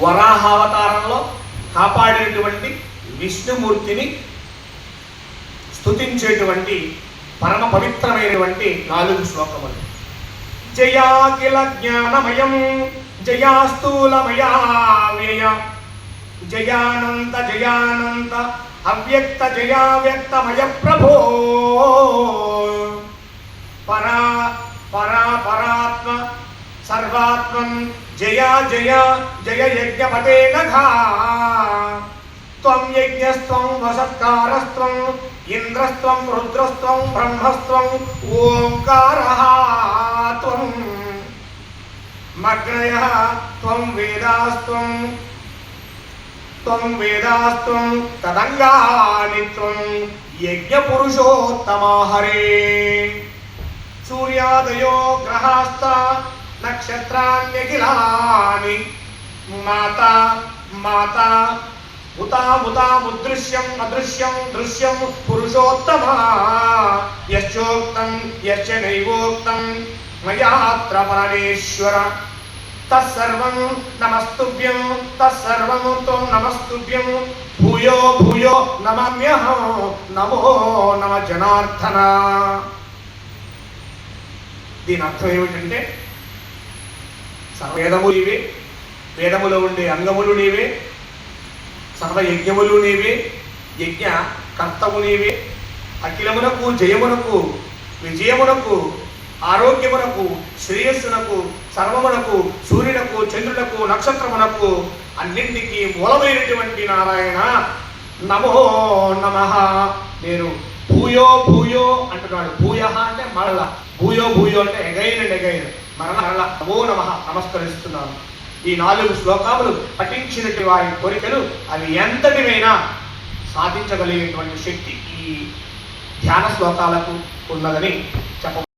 వరాహావతారంలో కాపాడినటువంటి విష్ణుమూర్తిని స్తుతించేటువంటి పరమ పవిత్రమైనటువంటి 4 శ్లోకములు. జయాఖిల జ్ఞానమయం జయాస్థూలమయా వ్యయ జయానంత జయానంత అవ్యక్త జయావ్యక్తమయ ప్రభో పరా పరా పరాత్మ సర్వాత్మం జయ జయ జయ యజ్ఞపతే నఘా త్వం యజ్ఞస్త్వం వసత్కారస్త్వం ఇంద్రస్త్వం రుద్రస్త్వం బ్రహ్మస్త్వం ఓంకారః త్వం మగ్నయః త్వం వేదాస్త్వం తదంగాని త్వం యజ్ఞపురుషోత్తమ హరే. సూర్యాదయో గ్రహాస్త నక్షత్రాణ్యఖిలాని మాతా మాతా ముతాముదృశ్యం అదృశ్యం దృశ్యం పురుషోత్తమ యశ్చోక్తం యశ్చ నైవోక్తం మయాత్ర పరమేశ్వర తత్సర్వం నమస్తుభ్యం తత్సర్వం త్వం నమస్తుభ్యం భూయో భూయో నమామ్యహం నమో నమ జనార్దన. దీని అర్థం ఏమిటంటే సర్వవేదములు నీవే, వేదములో ఉండే అంగములు నీవే, సర్వయజ్ఞములు నీవే, యజ్ఞ కర్తము నీవే, అఖిలమునకు జయమునకు విజయమునకు ఆరోగ్యమునకు శ్రేయస్సునకు సర్వమునకు సూర్యునకు చంద్రునకు నక్షత్రమునకు అన్నింటికీ మూలమైనటువంటి నారాయణ నమో నమః. నేను భూయో భూయో అంటున్నాడు. భూయ అంటే మరల, భూయో భూయో అంటే ఎగైన్ అండ్ ఎగైన్, మరల నమో నమః నమస్కరిస్తున్నాను. ఈ 4 శ్లోకాలు పఠించినటువంటి వారి కోరికలు అవి ఎంతటివైనా సాధించగలిగేటువంటి శక్తి ఈ ధ్యాన శ్లోకాలకు ఉన్నదని చెప్ప